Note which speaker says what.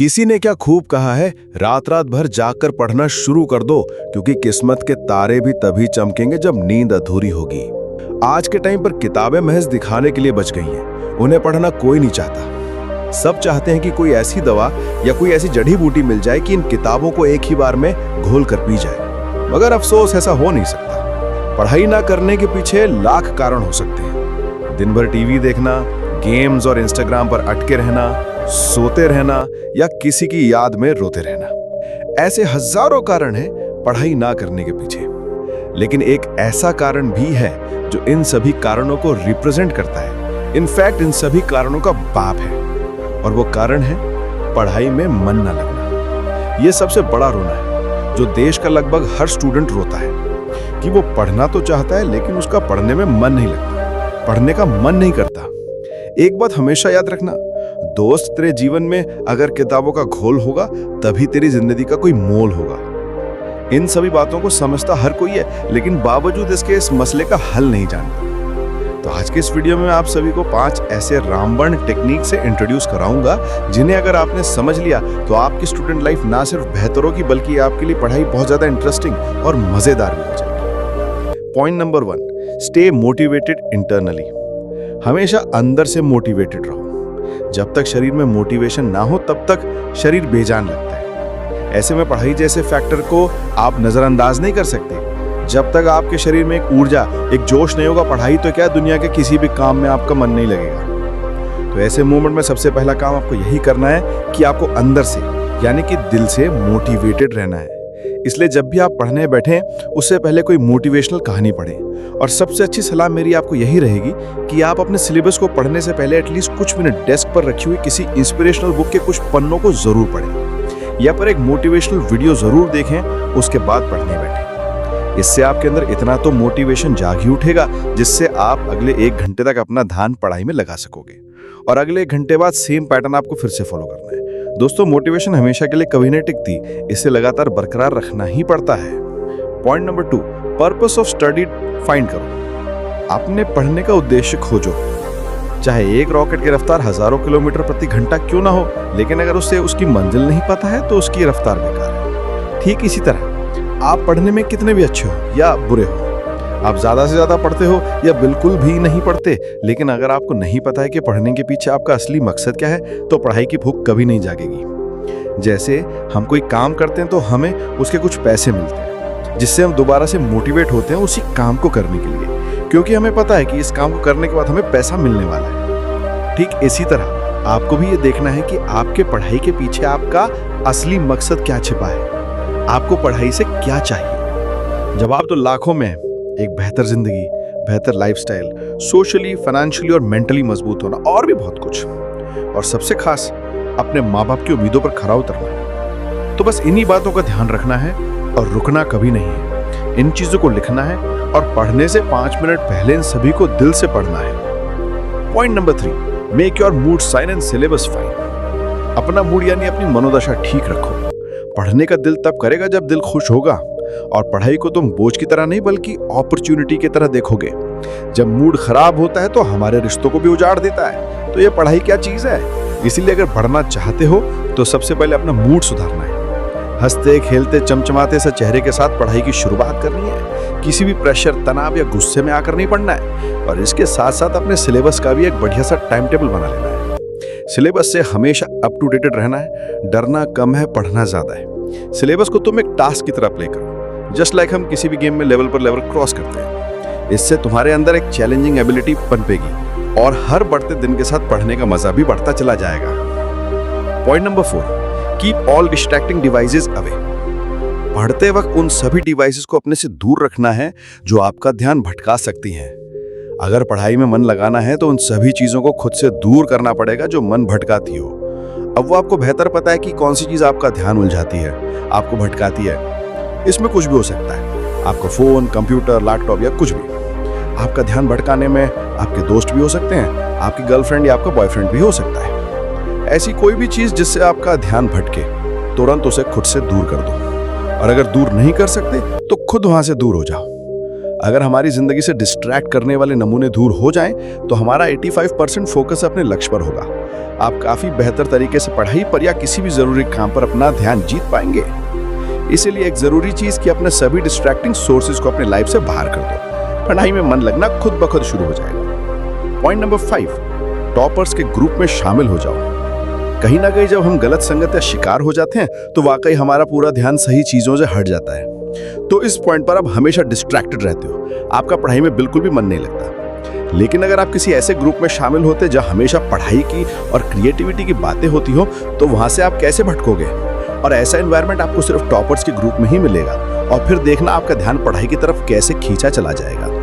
Speaker 1: किसी ने क्या खूब कहा है, रात रात भर जागकर पढ़ना शुरू कर दो, क्योंकि किस्मत के तारे भी तभी चमकेंगे जब नींद अधूरी होगी। आज के टाइम पर किताबें महज दिखाने के लिए बच गई हैं। उन्हें पढ़ना कोई नहीं चाहता। सब चाहते हैं कि कोई ऐसी दवा या कोई ऐसी जड़ी बूटी मिल जाए कि इन किताबों को एक ही बार में घोल कर पी जाए। मगर अफसोस, ऐसा हो नहीं सकता। पढ़ाई ना करने के पीछे लाख कारण हो सकते हैं। दिन भर टीवी देखना, गेम्स और इंस्टाग्राम पर अटके रहना, सोते रहना या किसी की याद में रोते रहना, ऐसे हजारों कारण हैं पढ़ाई ना करने के पीछे। लेकिन एक ऐसा कारण भी है जो इन सभी कारणों को रिप्रेजेंट करता है, इनफैक्ट इन सभी कारणों का बाप है, और वो कारण है पढ़ाई में मन न लगना। ये सबसे बड़ा रोना है जो देश का लगभग हर स्टूडेंट रोता है कि वो पढ़ना तो चाहता है लेकिन उसका पढ़ने में मन नहीं लगता, पढ़ने का मन नहीं करता। एक बात हमेशा याद रखना, दोस्त, तेरे जीवन में अगर किताबों का घोल होगा तभी तेरी जिंदगी का कोई मोल होगा। इन सभी बातों को समझता हर कोई है, लेकिन बावजूद इसके इस मसले का हल नहीं जानता। तो आज के इस वीडियो में आप सभी को 5 ऐसे रामबाण टेक्निक से इंट्रोड्यूस कराऊंगा जिन्हें अगर आपने समझ लिया तो आपकी स्टूडेंट लाइफ ना सिर्फ बेहतर होगी बल्कि आपके लिए पढ़ाई बहुत ज्यादा इंटरेस्टिंग और मजेदार भी हो जाएगी। Point number 1, stay motivated internally. हमेशा अंदर से मोटिवेटेड रहो। जब तक शरीर में मोटिवेशन ना हो तब तक शरीर बेजान लगता है। ऐसे में पढ़ाई जैसे फैक्टर को आप नजरअंदाज नहीं कर सकते। जब तक आपके शरीर में एक ऊर्जा, एक जोश नहीं होगा, पढ़ाई तो क्या दुनिया के किसी भी काम में आपका मन नहीं लगेगा। तो ऐसे मोमेंट में सबसे पहला काम आपको यही करना है कि आपको अंदर से यानी कि दिल से मोटिवेटेड रहना है। इसलिए जब भी आप पढ़ने बैठें उससे पहले कोई मोटिवेशनल कहानी पढ़ें। और सबसे अच्छी सलाह मेरी आपको यही रहेगी कि आप अपने सिलेबस को पढ़ने से पहले एटलीस्ट कुछ मिनट डेस्क पर रखी हुई किसी इंस्पिरेशनल बुक के कुछ पन्नों को जरूर पढ़ें, या पर एक मोटिवेशनल वीडियो जरूर देखें, उसके बाद पढ़ने बैठें। इससे आपके अंदर इतना तो मोटिवेशन जाग ही उठेगा जिससे आप अगले 1 घंटे तक अपना ध्यान पढ़ाई में लगा सकोगे, और अगले 1 घंटे बाद सेम पैटर्न आपको फिर से फॉलो करना है। दोस्तों, मोटिवेशन हमेशा के लिए कभी नहीं टिकती, इसे लगातार बरकरार रखना ही पड़ता है। Point number 2, purpose of study find करो। अपने पढ़ने का उद्देश्य खोजो। चाहे एक रॉकेट की रफ्तार हजारों किलोमीटर प्रति घंटा क्यों ना हो, लेकिन अगर उसे उसकी मंजिल नहीं पता है तो उसकी रफ्तार बेकार है। ठीक इसी तरह आप पढ़ने में कितने भी अच्छे हो या बुरे हो, आप ज्यादा से ज्यादा पढ़ते हो या बिल्कुल भी नहीं पढ़ते, लेकिन अगर आपको नहीं पता है कि पढ़ने के पीछे आपका असली मकसद क्या है तो पढ़ाई की भूख कभी नहीं जागेगी। जैसे हम कोई काम करते हैं तो हमें उसके कुछ पैसे मिलते हैं, जिससे हम दोबारा से मोटिवेट होते हैं उसी काम को करने के लिए, क्योंकि हमें पता है कि इस काम को करने के बाद हमें पैसा मिलने वाला है। ठीक इसी तरह आपको भी ये देखना है कि आपके पढ़ाई के पीछे आपका असली मकसद क्या छिपा है, आपको पढ़ाई से क्या चाहिए। जवाब तो लाखों में है, एक बेहतर जिंदगी, बेहतर लाइफस्टाइल, सोशली, फाइनेंशियली और मेंटली मजबूत होना, और भी बहुत कुछ। और सबसे खास अपने माँ बाप की उम्मीदों पर खरा उतरना। तो बस इन्हीं बातों का ध्यान रखना है और रुकना कभी नहीं है। इन चीजों को लिखना है और पढ़ने से 5 मिनट पहले इन सभी को दिल से पढ़ना है। Point number 3, make your mood shine and syllabus fine. अपना मूड यानी अपनी मनोदशा ठीक रखो। पढ़ने का दिल तब करेगा जब दिल खुश होगा, और पढ़ाई को तुम बोझ की तरह नहीं बल्कि अपॉर्चुनिटी की तरह देखोगे। जब मूड खराब होता है तो हमारे रिश्तों को भी उजाड़ देता है। तो ये पढ़ाई क्या चीज है? इसीलिए अगर पढ़ना चाहते हो तो सबसे पहले अपना मूड सुधारना है। हंसते खेलते चमचमाते से चेहरे के साथ पढ़ाई की शुरुआत करनी है। किसी भी प्रेशर, तनाव या गुस्से में आकर नहीं पढ़ना है। और इसके साथ साथ अपने सिलेबस का भी एक बढ़िया सा टाइम टेबल बना लेना है। सिलेबस से हमेशा अप टू डेटेड रहना है। डरना कम है, पढ़ना ज्यादा है। सिलेबस को तुम एक टास्क की तरह प्ले करो, जस्ट लाइक हम किसी भी गेम में लेवल पर लेवल क्रॉस करते हैं। इससे तुम्हारे अंदर एक चैलेंजिंग एबिलिटी पनपेगी और हर बढ़ते दिन के साथ पढ़ने का मजा भी बढ़ता चला जाएगा। Point number 4, keep all distracting devices away. पढ़ते वक्त उन सभी डिवाइसेस को अपने से दूर रखना है जो आपका ध्यान भटका सकती हैं। अगर पढ़ाई में मन लगाना है तो उन सभी चीजों को खुद से दूर करना पड़ेगा जो मन भटकाती हो। अब वो आपको बेहतर पता है कि कौन सी चीज आपका ध्यान उलझाती है, आपको भटकाती है। इसमें कुछ भी हो सकता है, आपका फोन, कंप्यूटर, लैपटॉप या कुछ भी। आपका ध्यान भटकाने में आपके दोस्त भी हो सकते हैं, आपकी गर्लफ्रेंड या आपका बॉयफ्रेंड भी हो सकता है। ऐसी कोई भी चीज जिससे आपका ध्यान भटके, तुरंत उसे खुद से दूर कर दो। और अगर दूर नहीं कर सकते तो खुद वहां से दूर हो जाओ। अगर हमारी जिंदगी से डिस्ट्रैक्ट करने वाले नमूने दूर हो जाएं, तो हमारा 85% फोकस अपने लक्ष्य पर होगा। आप काफी बेहतर तरीके से पढ़ाई पर या किसी भी जरूरी काम पर अपना ध्यान जीत पाएंगे। इसीलिए एक जरूरी चीज कि अपने सभी डिस्ट्रैक्टिंग सोर्सेज को अपने लाइफ से बाहर कर दो। पढ़ाई में मन लगना खुद ब खुद शुरू हो जाएगा। पॉइंट नंबर 5, टॉपर्स के ग्रुप में शामिल हो जाओ। कहीं ना कहीं जब हम गलत संगत या शिकार हो जाते हैं तो वाकई हमारा पूरा ध्यान सही चीजों से हट जाता है। तो इस पॉइंट पर आप हमेशा डिस्ट्रैक्टेड रहते हो, आपका पढ़ाई में बिल्कुल भी मन नहीं लगता। लेकिन अगर आप किसी ऐसे ग्रुप में शामिल होते जहां हमेशा पढ़ाई की और क्रिएटिविटी की बातें होती हो, तो वहां से आप कैसे भटकोगे? और ऐसा एनवायरनमेंट आपको सिर्फ टॉपर्स के ग्रुप में ही मिलेगा, और फिर देखना आपका ध्यान पढ़ाई की तरफ कैसे खींचा चला जाएगा।